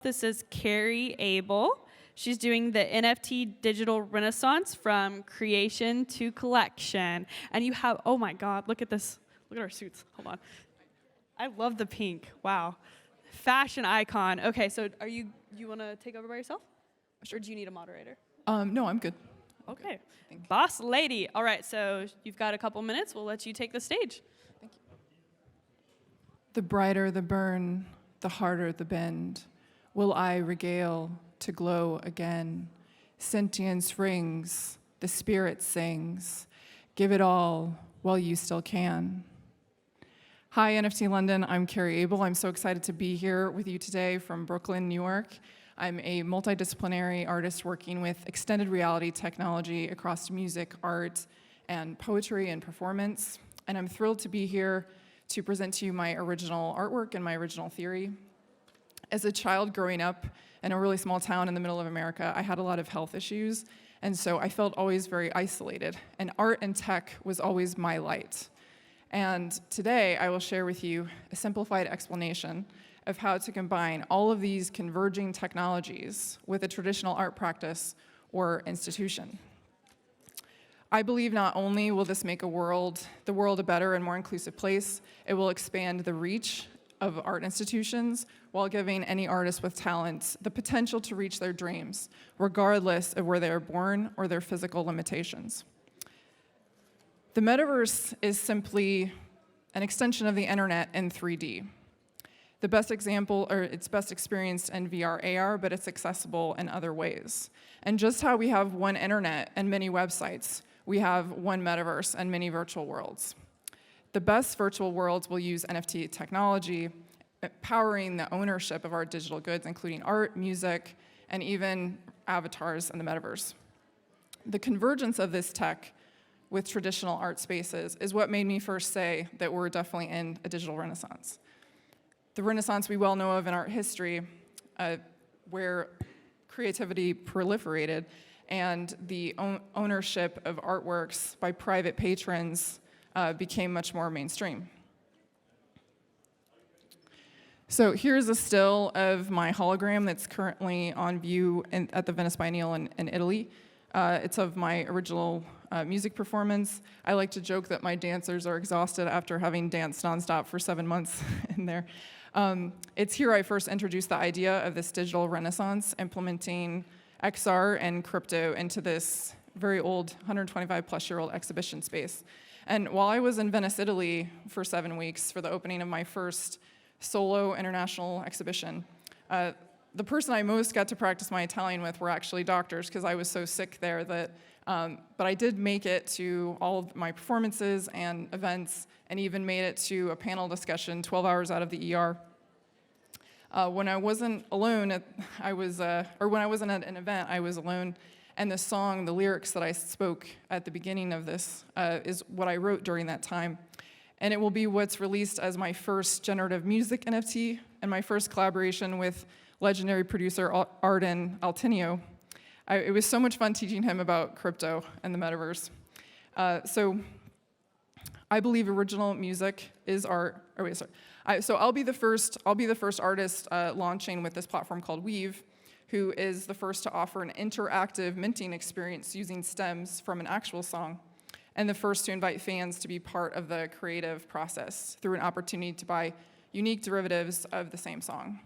This is Carrie Able. She's doing the NFT digital renaissance from creation to collection. And you have, oh my God, look at this. Look at our suits. Hold on. I love the pink. Wow. Fashion icon. Okay, so you want to take over by yourself? Or do you need a moderator? No, I'm good. Okay. Boss lady. All right, so you've got a couple minutes. We'll let you take the stage. Thank you. The brighter the burn, the harder the bend. Will I regale to glow again? Sentience rings, the spirit sings. Give it all while you still can. Hi, NFT.London. I'm Carrie Able. I'm so excited to be here with you today from Brooklyn, New York. I'm a multidisciplinary artist working with extended reality technology across music, art, and poetry and performance. And I'm thrilled to be here to present to you my original artwork and my original theory. As a child growing up in a really small town in the middle of America, I had a lot of health issues, and so I felt always very isolated, and art and tech was always my light. And today, I will share with you a simplified explanation of how to combine all of these converging technologies with a traditional art practice or institution. I believe not only will this make the world a better and more inclusive place, it will expand the reach of art institutions while giving any artist with talent the potential to reach their dreams, regardless of where they are born or their physical limitations. The metaverse is simply an extension of the internet in 3D. The best example, or it's best experienced in VR, AR, but it's accessible in other ways. And just how we have one internet and many websites, we have one metaverse and many virtual worlds. The best virtual worlds will use NFT technology, powering the ownership of our digital goods, including art, music, and even avatars in the metaverse. The convergence of this tech with traditional art spaces is what made me first say that we're definitely in a digital renaissance. The renaissance we well know of in art history, where creativity proliferated and the ownership of artworks by private patrons became much more mainstream. So here's a still of my hologram that's currently on view at the Venice Biennial in Italy. It's of my original music performance. I like to joke that my dancers are exhausted after having danced nonstop for 7 months in there. It's here I first introduced the idea of this digital renaissance, implementing XR and crypto into this very old, 125-plus-year-old exhibition space. And while I was in Venice, Italy for 7 weeks for the opening of my first solo international exhibition, the person I most got to practice my Italian with were actually doctors, because I was so sick there that, but I did make it to all of my performances and events, and even made it to a panel discussion 12 hours out of the ER. When I wasn't alone, when I wasn't at an event, I was alone, and the song, the lyrics that I spoke at the beginning of this is what I wrote during that time. And it will be what's released as my first generative music NFT and my first collaboration with legendary producer Arden Altinio. It was so much fun teaching him about crypto and the metaverse. So I believe original music is art. So I'll be the first artist launching with this platform called Weave, who is the first to offer an interactive minting experience using stems from an actual song, and the first to invite fans to be part of the creative process through an opportunity to buy unique derivatives of the same song.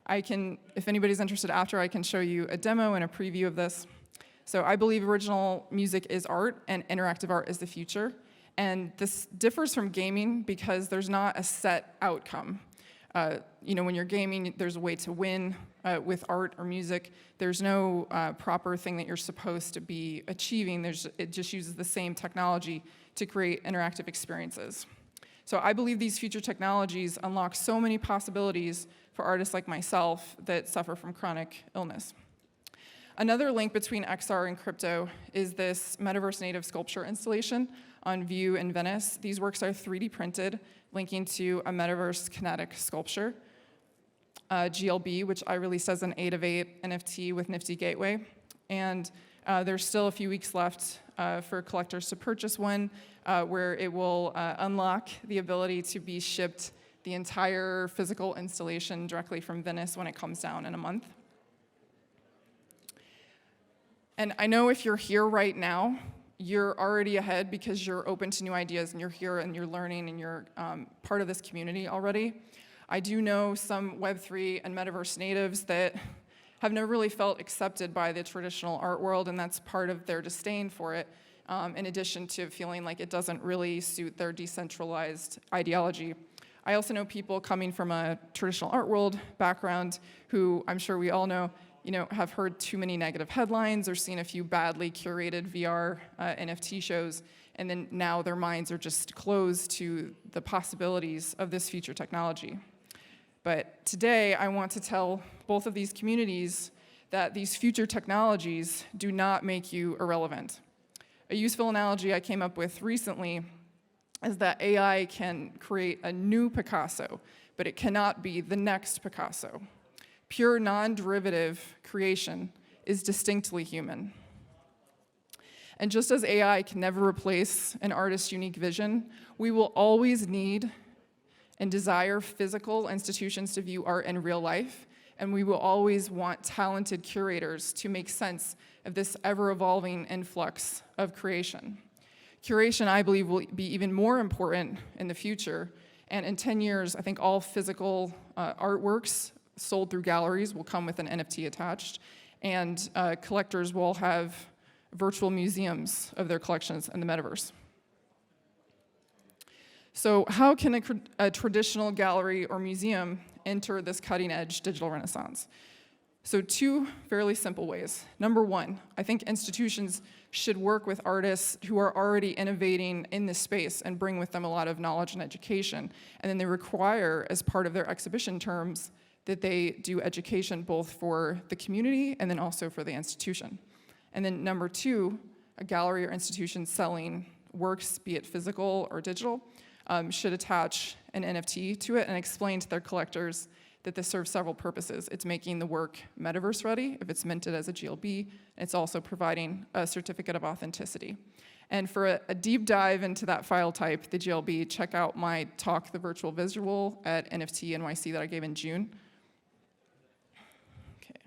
If anybody's interested after, I can show you a demo and a preview of this. So I believe original music is art and interactive art is the future. And this differs from gaming because there's not a set outcome. When you're gaming, there's a way to win. With art or music, there's no proper thing that you're supposed to be achieving. It just uses the same technology to create interactive experiences. So I believe these future technologies unlock so many possibilities for artists like myself that suffer from chronic illness. Another link between XR and crypto is this metaverse native sculpture installation on view in Venice. These works are 3D printed, linking to a metaverse kinetic sculpture. GLB, which I released as an 8 of 8 NFT with Nifty Gateway. And there's still a few weeks left for collectors to purchase one, where it will unlock the ability to be shipped the entire physical installation directly from Venice when it comes down in a month. And I know if you're here right now, you're already ahead because you're open to new ideas and you're here and you're learning and you're part of this community already. I do know some Web3 and metaverse natives that have never really felt accepted by the traditional art world, and that's part of their disdain for it, in addition to feeling like it doesn't really suit their decentralized ideology. I also know people coming from a traditional art world background who I'm sure we all know, have heard too many negative headlines or seen a few badly curated VR NFT shows, and then now their minds are just closed to the possibilities of this future technology. But today, I want to tell both of these communities that these future technologies do not make you irrelevant. A useful analogy I came up with recently is that AI can create a new Picasso, but it cannot be the next Picasso. Pure non-derivative creation is distinctly human. And just as AI can never replace an artist's unique vision, we will always need and desire physical institutions to view art in real life, and we will always want talented curators to make sense of this ever-evolving influx of creation. Curation, I believe, will be even more important in the future, and in 10 years, I think all physical artworks sold through galleries will come with an NFT attached, and collectors will have virtual museums of their collections in the metaverse. So how can a traditional gallery or museum enter this cutting-edge digital renaissance? So two fairly simple ways. Number one, I think institutions should work with artists who are already innovating in this space and bring with them a lot of knowledge and education. And then they require, as part of their exhibition terms, that they do education both for the community and then also for the institution. And then number two, a gallery or institution selling works, be it physical or digital, should attach an NFT to it and explain to their collectors that this serves several purposes. It's making the work metaverse ready if it's minted as a GLB. It's also providing a certificate of authenticity. And for a deep dive into that file type, the GLB, check out my talk, The Virtual Visual, at NFT NYC that I gave in June. Okay.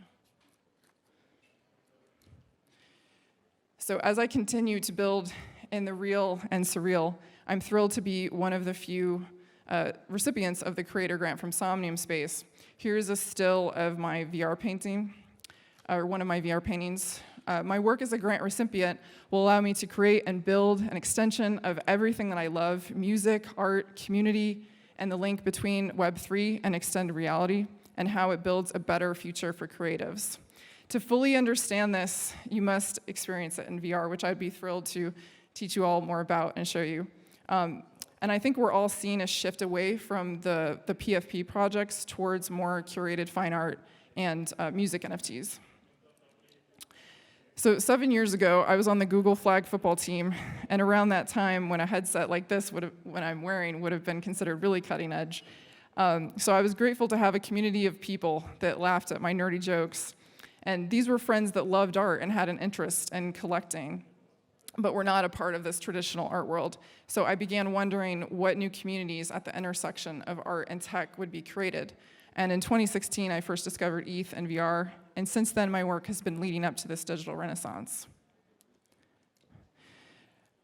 So as I continue to build in the real and surreal, I'm thrilled to be one of the few recipients of the Creator Grant from Somnium Space. Here's a still of my VR painting, or one of my VR paintings. My work as a grant recipient will allow me to create and build an extension of everything that I love: music, art, community, and the link between Web3 and extended reality, and how it builds a better future for creatives. To fully understand this, you must experience it in VR, which I'd be thrilled to teach you all more about and show you. And I think we're all seeing a shift away from the PFP projects towards more curated fine art and music NFTs. So 7 years ago, I was on the Google flag football team, and around that time, when a headset like this, when I'm wearing, would have been considered really cutting edge. So I was grateful to have a community of people that laughed at my nerdy jokes. And these were friends that loved art and had an interest in collecting, but were not a part of this traditional art world. So I began wondering what new communities at the intersection of art and tech would be created. And in 2016, I first discovered ETH and VR, and since then, my work has been leading up to this digital renaissance.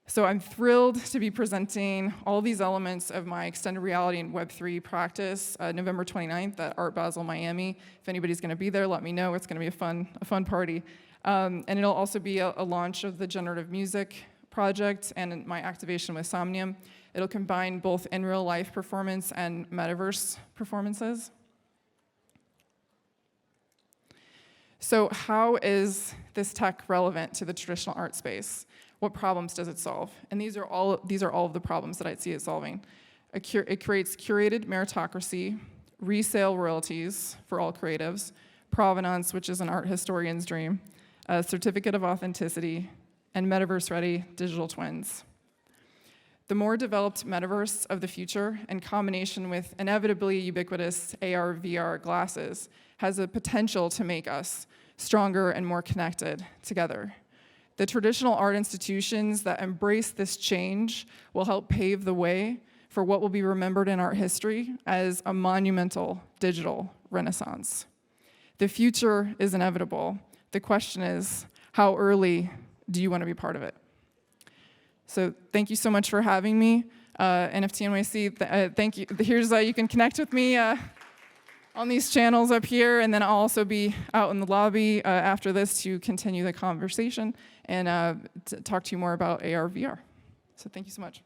So I'm thrilled to be presenting all these elements of my extended reality and Web3 practice November 29th at Art Basel, Miami. If anybody's gonna be there, let me know. It's gonna be a fun party. And it'll also be a launch of the generative music project and my activation with Somnium. It'll combine both in real life performance and metaverse performances. So how is this tech relevant to the traditional art space? What problems does it solve? And these are all of the problems that I see it solving. It creates curated meritocracy, resale royalties for all creatives, provenance, which is an art historian's dream, a certificate of authenticity, and metaverse-ready digital twins. The more developed metaverse of the future, in combination with inevitably ubiquitous AR/VR glasses, has the potential to make us stronger and more connected together. The traditional art institutions that embrace this change will help pave the way for what will be remembered in art history as a monumental digital renaissance. The future is inevitable. The question is, how early do you want to be part of it? So thank you so much for having me. NFT NYC, thank you. Here's, you can connect with me on these channels up here, and then I'll also be out in the lobby after this to continue the conversation and to talk to you more about AR/VR. So thank you so much.